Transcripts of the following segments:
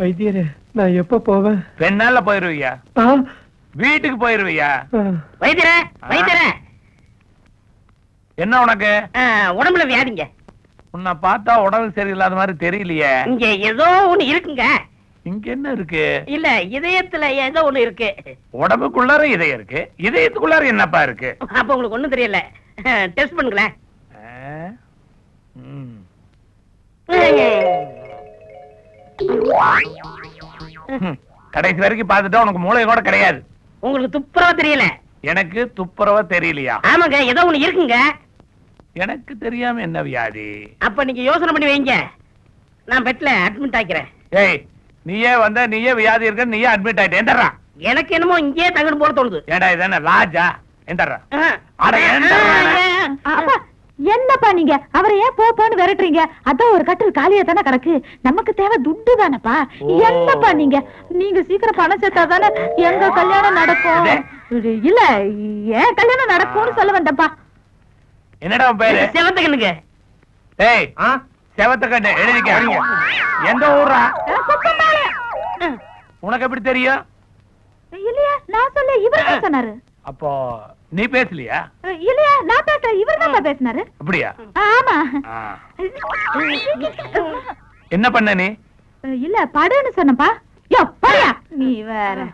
வைத்தியரே, நான் எப்ப போவேன்? 2 நாள்ல போயிருவியா? வீட்டுக்கு போயிருவியா? வைத்தியரே, வைத்தியரே, என்ன உனக்கு? உடம்புல வியாதிங்க. உன்னை பார்த்தா உடம்பு சரியில்லாத மாதிரி தெரியலையே. இங்க ஏதோ ஒண்ணு இருக்குங்க. இங்க என்ன இருக்கு? இல்ல, இதயத்துல ஏதோ ஒண்ணு இருக்கு. உடம்புக்குள்ளார இதயம் இருக்கு, இதயத்துக்குள்ளார என்னப்பா இருக்கு? அப்ப உங்களுக்கு ஒண்ணும் தெரியல. டெஸ்ட் பண்ணுங்களேன். கடைசி வரைக்கும் பார்த்துட்டா உனக்கு மூளை கூட கிடையாது. உங்களுக்கு துப்புரவா தெரியல? எனக்கு துப்புரவா தெரியலையா? ஆமாங்க, ஏதோ ஒண்ணு இருக்குங்க. எனக்கு தெரியாம என்ன வியாதி? அப்ப நீங்க யோசனை பண்ணி வைங்க, நான் பெட்ல அட்மிட் ஆக்கிறேன். ஏய், நீயே வந்த, நீயே வியாதி இருக்க, நீயே அட்மிட் ஆயிட்ட. எந்தரா? எனக்கு என்னமோ இங்கே தங்கணும் போல தோணுது. ஏடா இதான லாஜா? எந்தரா? அட என்னப்பா நீங்க அவரை ஏன் போன்னு விரட்டுறீங்க? அதான் ஒரு கட்டில் காலியா தானே கிடக்கு. நமக்கு தேவை துட்டு தானப்பா. என்னப்பா நீங்க நீங்க சீக்கிரம் பணம் சேர்த்தா தானே எங்க கல்யாணம் நடக்கும். இல்ல, ஏன் கல்யாணம் நடக்கும்னு சொல்ல வந்தப்பா. என்னடா பேரு? செவத்தகனுங்க. ஏய், செவத்தகண்ணு எழுதிக்க. எந்த ஊரா? உனக்கு எப்படி தெரியும்? இல்லையா, நான் சொல்ல இவர் சொன்னாரு. அப்போ நீ பேசலையா? இல்லையா, நான் பேச, இவர் தான் பேசினாரு. அப்படியா? ஆமா. என்ன பண்ண நீ? இல்ல, படுன்னு சொன்னப்பா. யோ பரியா, நீ வேற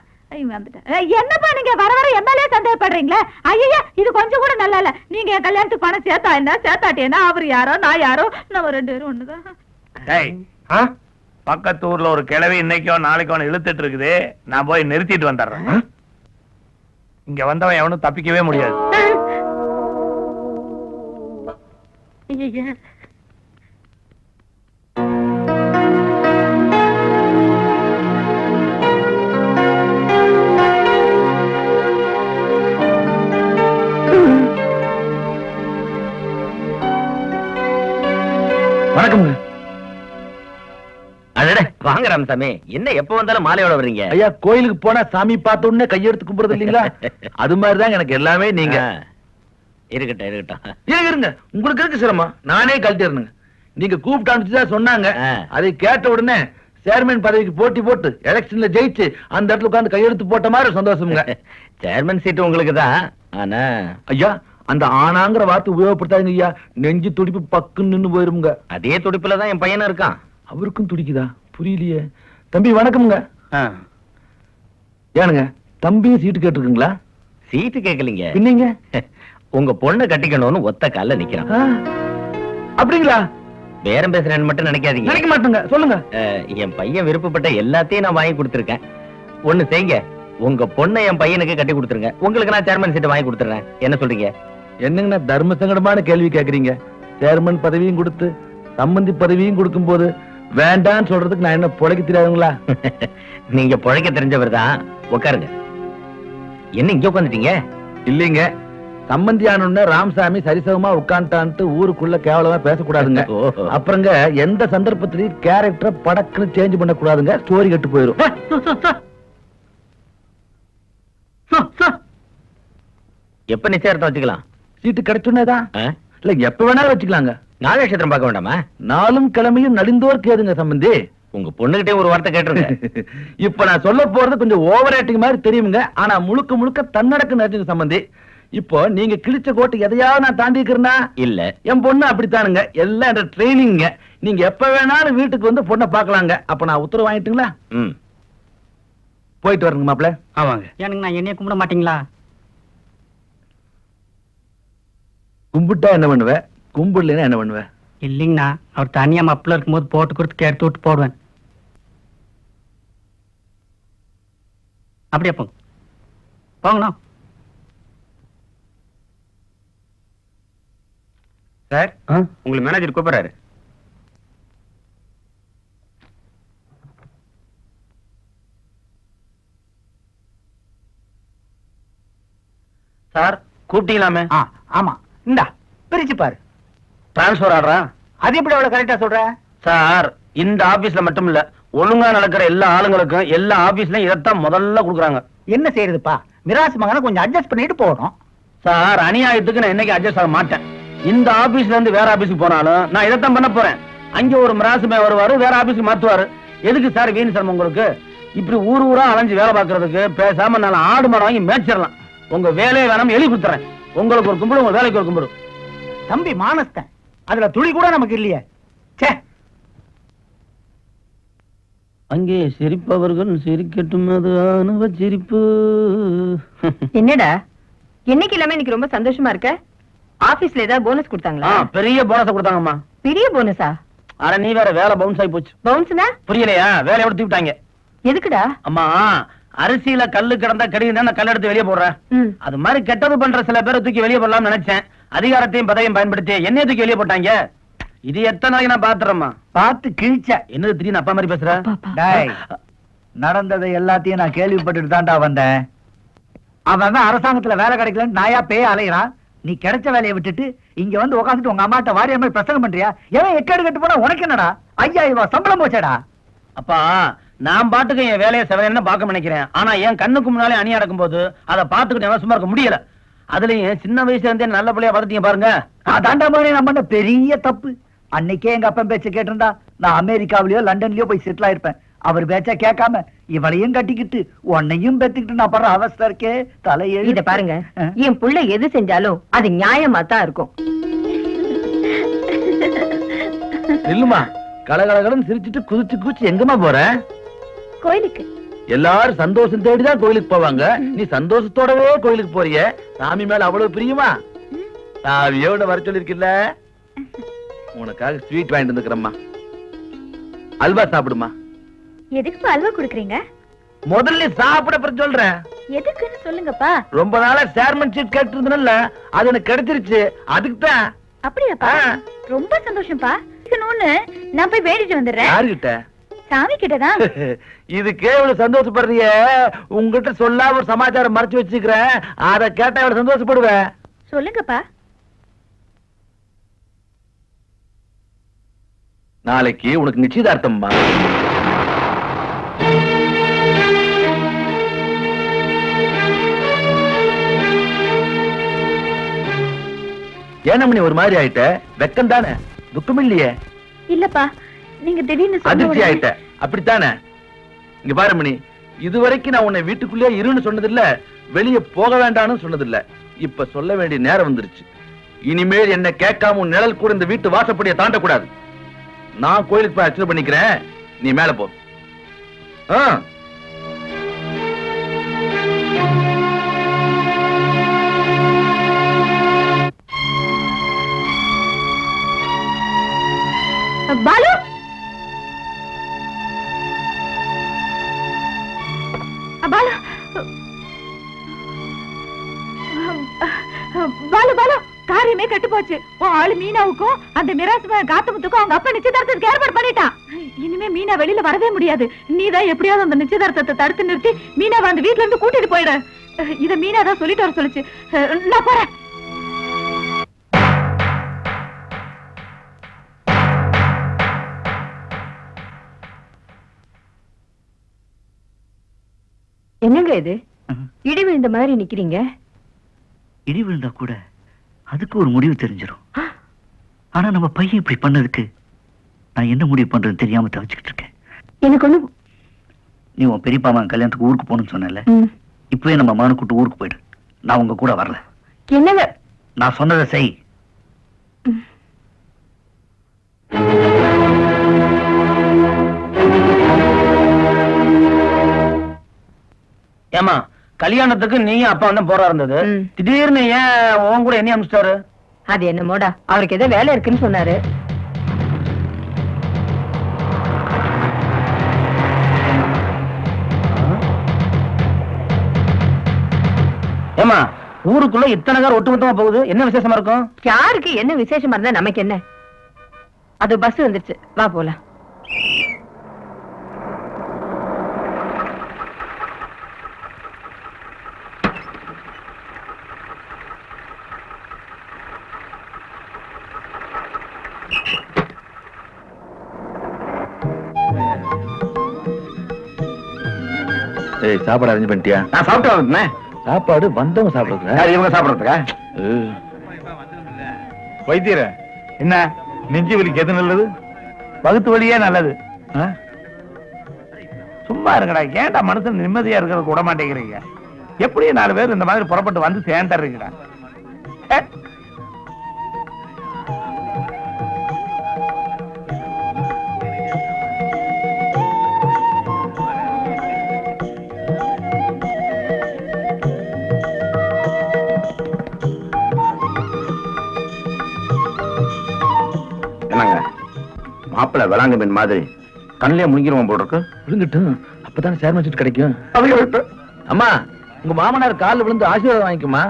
என்னப்பா நீங்க வர வர எம்எல்ஏ சந்தேகப்படுறீங்களே? ஐயா, இது கொஞ்சம் கூட நல்லா இல்ல. நீங்க என் கல்யாணத்துக்கு பணம் சேர்த்தா என்ன, சேர்த்தாட்டி என்ன, அவர் யாரோ நான் யாரோ, நம்ம 2 பேரும் ஒண்ணுதான். பக்கத்து ஊர்ல ஒரு கிழவி இன்னைக்கோ நாளைக்கோ இழுத்துட்டு இருக்குது. நான் போய் நிறுத்திட்டு வந்துடுறேன். இங்க வந்தவன் எவனும் தப்பிக்கவே முடியாது. வணக்கம்ங்க. அடடே, வாங்க ராமசாமி. என்ன எப்ப வந்தாலும் மாலையோட வர்றீங்க? ஐயா, கோயிலுக்கு போனா சாமி பார்த்த உடனே கையெடுத்து கும்பிடுறது இல்லீங்களா? அது மாதிரிதான் எனக்கு எல்லாமே. நீங்க இருக்கட்டும் இருக்கட்டும். இருங்க, உங்களுக்கு இருக்கு சிரமம், நானே கழட்டி இருந்துங்க. நீங்க கூப்பிட்டு அனுப்பிச்சுதான் சொன்னாங்க. அதை கேட்ட உடனே சேர்மன் பதவிக்கு போட்டி போட்டு எலெக்ஷன்ல ஜெயிச்சு அந்த இடத்துல உட்கார்ந்து கையெழுத்து போட்ட மாதிரி சந்தோஷமுங்க. சேர்மன் சீட்டு உங்களுக்கு தான். ஆனா ஐயா, அந்த ஆனாங்கிற வார்த்தை உபயோகப்படுத்தாங்க ஐயா. நெஞ்சு துடிப்பு பக்குன்னு நின்னு போயிருங்க. அதே துடிப்புலதான் என் பையனும் இருக்கான். அவருக்கும் துடிக்குதா? புரியலையே. தம்பி வணக்கம்ங்க. ஏனுங்க, தம்பியும் சீட்டு கேட்டுருக்குங்களா? சீட்டு கேட்கலீங்க. பின்னீங்க உங்க பொண்ணை கட்டிக்கணும்னு ஒத்த கால்ல நிக்கிறான். அப்படிங்களா? பேரம் பேசுறேன்னு மட்டும் நினைக்காதீங்க. நினைக்க மாட்டேங்க, சொல்லுங்க. என் பையன் விருப்பப்பட்ட எல்லாத்தையும் நான் வாங்கி கொடுத்துருக்கேன். ஒண்ணு செய்யுங்க, உங்க பொண்ணை என் பையனுக்கு கட்டி கொடுத்துருங்க. உங்களுக்கு நான் சேர்மன் சீட்டை வாங்கி கொடுத்துறேன். என்ன சொல்றீங்க? என்னங்கண்ணா தர்ம சங்கடமான கேள்வி கேக்குறீங்க. சேர்மன் பதவியும் கொடுத்து சம்பந்தி பதவியும் கொடுக்கும் போது வேண்டான்னு சொல்றதுக்கு நான் என்ன பொழைக்க தெரியாதுங்களா? நீங்க பொழைக்க தெரிஞ்சவர் தான். உட்காருங்க. என்ன இங்க உட்காந்துட்டீங்க? இல்லீங்க, சம்பந்தி ஆனோன்னு ராமசாமி சரிசமமா உட்காந்துட்டான்ட்டு ஊருக்குள்ள கேவலமா பேசக்கூடாதுங்க. அப்புறங்க எந்த சந்தர்ப்பத்திலையும் கேரக்டரை படக்குன்னு சேஞ்ச் பண்ண கூடாதுங்க. ஸ்டோரி கட்டு போயிரும். எப்ப நிச்சயத்தை வச்சுக்கலாம்? சீட்டு கிடைச்சுன்னதான் இல்ல, எப்ப வேணாலும் வச்சுக்கலாங்க. நாலு நட்சத்திரம் பார்க்க வேண்டாமா? நாளும் கிழமையும் நலிந்தோர் கேதுங்க சம்பந்தி. உங்க பொண்ணுகிட்டே ஒரு வார்த்தை கேட்டுருங்க. இப்ப நான் சொல்ல போறது கொஞ்சம் ஓவர் ஆக்டிங் மாதிரி தெரியுங்க. ஆனா முழுக்க முழுக்க தன்னடக்கு நடத்துங்க சம்பந்தி. இப்போ நீங்க கிழிச்ச கோட்டு எதையாவது நான் தாண்டி இருக்கிறேன்னா இல்ல. என் பொண்ணு அப்படித்தானுங்க. எல்லாம் என்ற ட்ரைனிங்க. நீங்க எப்ப வேணாலும் வீட்டுக்கு வந்து பொண்ணை பாக்கலாங்க. அப்ப நான் உத்தரவு வாங்கிட்டுங்களா? போயிட்டு வரணுங்க மாப்பிள்ள. ஆமாங்க. எனக்கு நான் என்னைய கும்பிட மாட்டீங்களா? கும்பிட்டா என்ன பண்ணுவேன், கும்பிடலன்னா என்ன பண்ணுவேன்? இல்லைங்கண்ணா, அவர் தனியா மப்பிள்ள இருக்கும்போது போட்டு கொடுத்து எடுத்து விட்டு போடுவேன். அப்படியே போங்க. போங்கண்ணா. சார், உங்களுக்கு மேனேஜர் கூப்பிடுறாரு. சார் கூப்பிட்டீங்களாமே? ஆமா, இந்தா பிரிச்சு பாரு. டிரான்ஸ்பர் ஆடுறா? அது எப்படி அவ்வளவு கரெக்டா சொல்ற? சார், இந்த ஆபீஸ்ல மட்டும் இல்ல, ஒழுங்கா நடக்கிற எல்லா ஆளுங்களுக்கும் எல்லா ஆபீஸ்லயும் இதைத்தான் முதல்ல கொடுக்குறாங்க. என்ன செய்யறதுப்பா, மிராசு மகனை கொஞ்சம் அட்ஜஸ்ட் பண்ணிட்டு போறோம். சார், அநியாயத்துக்கு நான் என்னைக்கு அட்ஜஸ்ட் ஆக மாட்டேன். இந்த ஆபீஸ்ல இருந்து வேற ஆபீஸ்க்கு போனாலும் நான் இதைத்தான் பண்ண போறேன். அங்க ஒரு மிராசுமே வருவாரு, வேற ஆபீஸ்க்கு மாத்துவாரு. எதுக்கு சார் வீண் சிரமம் உங்களுக்கு? இப்படி ஊர் ஊரா அலைஞ்சு வேலை பார்க்கறதுக்கு பேசாம நான் ஆடு மாடு வாங்கி மேய்ச்சிடலாம். உங்க வேலையை வேணாம் எழுதி கொடுத்துறேன். உங்களுக்கு ஒரு கும்பிடு, உங்க வேலைக்கு ஒரு கும்பிடு. தம்பி மானஸ்தன், அதுல துளி கூட நமக்கு இல்லையே. அங்கே சிரிப்பவர்கள் சிரிக்கட்டும், அது ஆணவ சிரிப்பு. என்னடா என்னைக்கு இல்லாம இன்னைக்கு ரொம்ப சந்தோஷமா இருக்க? ஆபீஸ்ல ஏதாவது போனஸ் கொடுத்தாங்களா? பெரிய போனஸ் கொடுத்தாங்கம்மா. பெரிய போனஸா? அட நீ வேற, வேலை பவுன்ஸ் ஆகி போச்சு. பவுன்ஸ்னா புரியலையா? வேலையை விட்டு விட்டாங்க. எதுக்குடா? அம்மா, அரிசியில கல்லு கிடந்தா கடிதான் நான் கல் எடுத்து வெளியே போடுறேன். அது மாதிரி கெட்டது பண்ற சில பேரை தூக்கி வெளியே போடலாம்னு நினைச்சேன். அதிகாரத்தையும் பதவியும் பயன்படுத்தி என்னைய தூக்கி வெளியே போட்டாங்க. இது எத்தனை நாளைக்கு நான் பாத்துறேம்மா. பார்த்து கிழிச்ச. என்னது திடீர்னு அப்பா மாதிரி பேசுற? நடந்ததை எல்லாத்தையும் நான் கேள்விப்பட்டுட்டு தான்டா வந்தேன். அவன் அரசாங்கத்துல வேலை கிடைக்கலன்னு நாயா பேய அலையிறான். நீ கிடைச்ச வேலையை விட்டுட்டு இங்க வந்து உட்காந்துட்டு உங்க அம்மாட்ட வாரிய மாதிரி பிரசங்கம் பண்றியா? எவன் எக்கேடு கட்டு போனா உனக்கு என்னடா? 5000 ரூபாய் சம்பளம் போச்சேடா. அப்பா, நான் பாட்டுக்கு என் வேலையை செவன பார்க்க நினைக்கிறேன். ஆனா என் கண்ணுக்கு முன்னாலே அணி நடக்கும் போது அதை பாத்துக்கிட்டு சும்மா இருக்க முடியல. அதுலயும் சின்ன வயசுல இருந்தே நல்ல பிள்ளையா வளர்த்தீங்க பாருங்க. அதாண்டா மாதிரி நம்ம பண்ண பெரிய தப்பு. அன்னைக்கே எங்க அப்பன் பேச்ச கேட்டிருந்தா நான் அமெரிக்காவிலயோ லண்டன்லயோ போய் செட்டில் ஆயிருப்பேன். அவர் பேச்ச கேட்காம இவளையும் கட்டிக்கிட்டு உன்னையும் பெத்துக்கிட்டு நான் படுற அவஸ்தை இருக்கே தலையே. இத பாருங்க, என் புள்ள எது செஞ்சாலும் அது நியாயமா தான் இருக்கும். இல்லம்மா, கலகலகலன்னு சிரிச்சிட்டு குதிச்சு குதிச்சு எங்கம்மா போற? கோயிலுக்கு. எல்லாரும் சந்தோஷம் தேடிதான் கோயிலுக்கு போவாங்க. நீ சந்தோஷத்தோடவே கோயிலுக்கு போறிய. சாமி மேல அவ்வளவு பிரியுமா? சாமியோட வர சொல்லிருக்கில்ல, உனக்காக ஸ்வீட் வாங்கிட்டு வந்துக்கிறம்மா. அல்வா சாப்பிடுமா. எதுக்கு அல்வா குடுக்குறீங்க? முதல்ல சாப்பிட அப்புறம் சொல்றேன். எதுக்குன்னு சொல்லுங்கப்பா. ரொம்ப நாளா சேர்மன் சீட் கேட்டு இருந்தேன்ல, அது எனக்கு கிடைச்சிருச்சு. அதுக்கு தான். அப்படியாப்பா? ரொம்ப சந்தோஷம்ப்பா. நான் போய் வேடிட்டு வந்துடுறேன். யாருகிட்ட? சாமி கிட்டதான். இதுக்கே இவ்வளவு சந்தோஷப்படுறிய. உங்ககிட்ட சொல்லாம ஒரு சமாச்சாரம் மறைச்சு வச்சுக்கிறேன். அத கேட்டா இவ்வளவு சந்தோஷப்படுவேன். சொல்லுங்கப்பா. நாளைக்கு உனக்கு நிச்சயதார்த்தம்மா. ஏனமணி ஒரு மாதிரி ஆயிட்ட? வெக்கம் தானே, துக்கம் இல்லையே? இல்லப்பா, நீங்க திடீர்னு அதிர்ச்சி ஆயிட்ட, அப்படித்தானே? இங்க பாரு மணி, இதுவரைக்கும் நான் உன்னை வீட்டுக்குள்ளே இருன்னு சொன்னதில்ல, வெளியே போக வேண்டாம்னு சொன்னதில்ல. இப்ப சொல்ல வேண்டிய நேரம் வந்துருச்சு. இனிமேல் என்ன கேட்காம உன் நிழல் கூட இந்த வீட்டு வாசப்படியை தாண்டக்கூடாது. நான் கோயிலுக்கு போய் அர்ச்சனை பண்ணிக்கிறேன், நீ மேல போ. பாலு, பாலு, பாலு, பாலு, காரியமே கட்டு போச்சு. உன் ஆளு மீனாவுக்கும் அந்த மிராசு காத்தமுத்துக்கும் அவங்க அப்பா நிச்சயதார்த்தத்துக்கு ஏற்பாடு பண்ணிட்டான். இனிமே மீனா வெளியில வரவே முடியாது. நீதான் எப்படியாவது அந்த நிச்சயதார்த்தத்தை தடுத்து நிறுத்தி மீனாவை அந்த வீட்டுல இருந்து கூட்டிட்டு போயிடு. இத மீனா தான் சொல்லிட்டு வர சொல்லுச்சு. நான் போறேன். என்னங்க இது? இடி விழுந்த மாதிரி நிக்கிறீங்க. இடி விழுந்தா கூட அதுக்கு ஒரு முடிவு தெரிஞ்சிடும். ஆனா நம்ம பையன் இப்படி பண்ணதுக்கு நான் என்ன முடிவு பண்றதுன்னு தெரியாம தவிச்சுக்கிட்டு இருக்கேன். எனக்கு ஒண்ணு. நீ உன் பெரியப்பா மகன் கல்யாணத்துக்கு ஊருக்கு போகணும்னு சொன்னல, இப்பவே நம்ம மகனை கூட்டு ஊருக்கு போயிடு. நான் உங்க கூட வரல. என்னங்க? நான் சொன்னதை செய். ஏமா, கல்யாணத்துக்கு நீயும் அப்பா வந்து போறா இருந்தது, திடீர்னு ஏன் உன் கூட என்ன அனுப்பிச்சிட்டாரு? அது என்னமோடா, அவருக்கு ஏதோ வேலை இருக்குன்னு சொன்னாரு. ஏமா, ஊருக்குள்ள இத்தனை கார் ஒட்டுமொத்தமா போகுது, என்ன விசேஷமா இருக்கும்? யாருக்கு என்ன விசேஷமா இருந்தா நமக்கு என்ன? அது பஸ் வந்துருச்சு, வா போலாம். ஏய், சாப்பாடு அரேஞ்ச் பண்ணிட்டியா? நான் சாப்பிட்டு வந்தேன். சாப்பாடு வந்தவங்க சாப்பிடுறதுக்கா? இவங்க சாப்பிடுறதுக்கா? வைத்தியர, என்ன நெஞ்சு வலிக்கு எது நல்லது? வகுத்து வலியே நல்லது. சும்மா இருங்கடா. ஏன்டா மனுஷன் நிம்மதியா இருக்கிறது விட மாட்டேங்கிறீங்க? எப்படி 4 பேர் இந்த மாதிரி புறப்பட்டு வந்து சேர்ந்துறீங்கடா? என்னங்க மாப்பிள்ள விளாங்க மீன் மாதிரி கண்ணிலே முழுங்கிருவோம் போல் இருக்கு. விழுந்துட்டும், அப்பதானே சேர்மன் சீட் கிடைக்கும். அம்மா, உங்க மாமனார் காலில் விழுந்து ஆசீர்வாதம் வாங்கிக்குமா.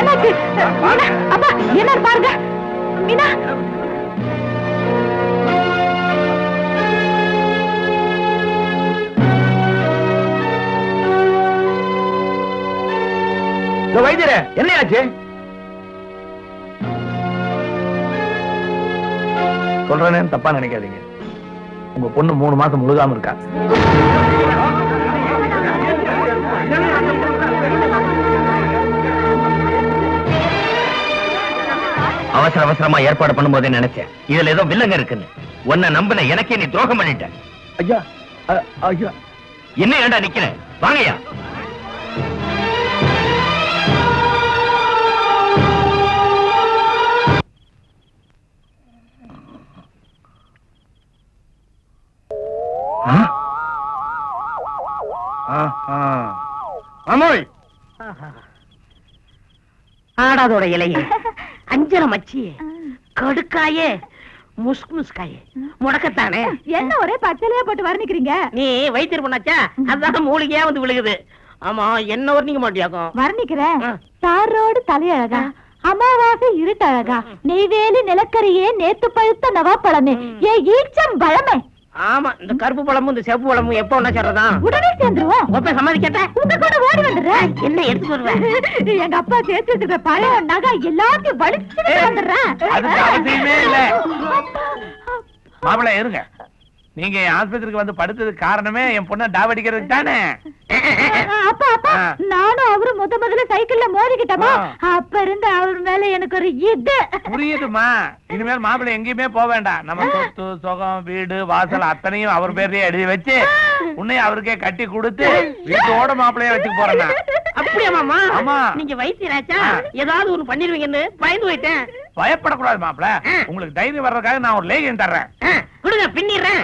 என்னாச்சு? அப்பா என்ன பாருங்க மீனா. வைத்தியரே, என்னையாச்சு? சொல்றேன்னு தப்பா நினைக்காதீங்க. உங்க பொண்ணு 3 மாசம் முழுகாம இருக்கா. அவசர அவசரமா ஏற்பாடு பண்ணும்போதே நினைச்சேன் இதுல ஏதோ வில்லங்க இருக்குன்னு. உன்னை நம்பின எனக்கே நீ துரோகம் பண்ணிட்ட. ஐயா ஐயா, என்ன ஏண்டா நிக்கிறேன்? வாங்கய்யா. மாமோய், ஆடாதோட இலையே, அஞ்சன மச்சி, கடுக்காயே, முஸ்கு முஸ்காயே, முடக்கத்தானே. என்ன ஒரே பச்சலையா போட்டு வர்ணிக்கிறீங்க? நீ வைத்தியர் பண்ணாச்சா? அதான் மூலிகையா வந்து விழுகுது. ஆமா, என்ன வர்ணிக்க மாட்டியாக்கும்? வர்ணிக்கிறேன். தாரோடு தலையழகா, அமாவாசை இருட்டழகா, நெய்வேலி நிலக்கரியே, நேத்து பழுத்த நவாப்பழமே, ஏ ஈச்சம் பழமே. ஆமா, இந்த கருப்பு பழமும் இந்த செப்பு பழமும் எப்ப ஒண்ணா சேர்றதான்? உடனே சேர்ந்துருவோம். ஒப்ப சம்மதிக்கட்ட உங்க கூட ஓடி வந்துடுறேன். என்ன எடுத்து வருவேன்? எங்க அப்பா சேர்த்து வச்சிருக்க பழைய நகை எல்லாத்தையும் வலிச்சுட்டு வந்துடுறேன். அதுக்கு அவசியமே இல்ல. மாப்பிள்ளை இருங்க. நீங்க என் ஆஸ்பத்திரிக்கு வந்து படுத்ததுக்கு காரணமே என் பொண்ணை டாவடிக்கிறதுக்கு தானே. அப்பா அப்பா, நானும் அவரும் முதல்ல சைக்கிள்ல மோதிக்கிட்டோமா, அப்ப இருந்து அவர் மேல எனக்கு ஒரு இது. புரியுதுமா. இனிமேல் மாப்பிள்ளை எங்கேயுமே போக வேண்டாம். நம்ம சொத்து சுகம் வீடு வாசல் அத்தனையும் அவர் பேர்லயே எழுதி வச்சு உன்னையும் அவருக்கே கட்டி கொடுத்து வீட்டோட மாப்பிள்ளைய வச்சுக்க போறேன். அப்படியா மாமா? ஆமா. நீங்க வைத்தியராச்சா? ஏதாவது ஒண்ணு பண்ணிருவீங்கன்னு பயந்து போயிட்டேன். பயப்படக்கூடாது மாப்பிள்ள. உங்களுக்கு தைரியம் வர்றதுக்காக நான் ஒரு லேகியம் தர்றேன். கொடுங்க, பின்னிடுறேன்.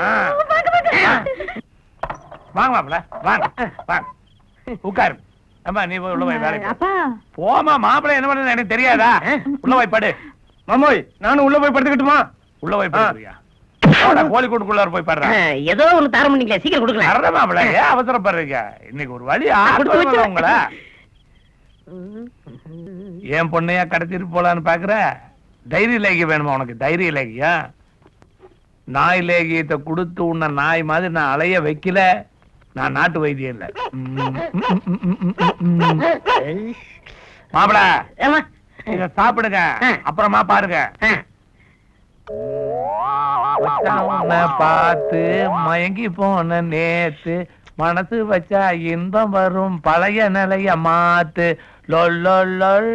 வாங்க மாப்பிள்ள, வாங்க வாங்க, உட்காரு. அம்மா, நீ போய் உள்ள போய் வேலைக்கு அப்பா போமா. மாப்பிள்ளை என்ன பண்ணு எனக்கு தெரியாதா? உள்ள போய் படு. மாமோய், நானும் உள்ள போய் படுத்துக்கிட்டுமா? உள்ள போய் படுறியா? கோழி கூட்டுக்குள்ளார போய் படுறேன். ஏதோ ஒண்ணு தர முடியல, சீக்கிரம் கொடுக்கல. அறத மாப்பிள்ள, ஏன் அவசரப்படுறீங்க? இன்னைக்கு ஒரு வழி ஆடுறது உங்கள. என் பொண்ணையா கடத்திட்டு போலான்னு பாக்குற? தைரிய லேகியம் வேணுமா உனக்கு? தைரிய லேகியா? நாய் லேகியத்தை கொடுத்து உன்ன நாய் மாதிரி நான் அலைய வைக்கல. நான் நாட்டு வைத்தியம் இல்ல. மாப்பிள, இத சாப்பிடுங்க, அப்புறமா பாருங்க. பார்த்து மயங்கி போன நேத்து, மனசு வச்சா இன்பம் வரும், பழைய நிலைய மாத்து. லொல் லொல் லொல்.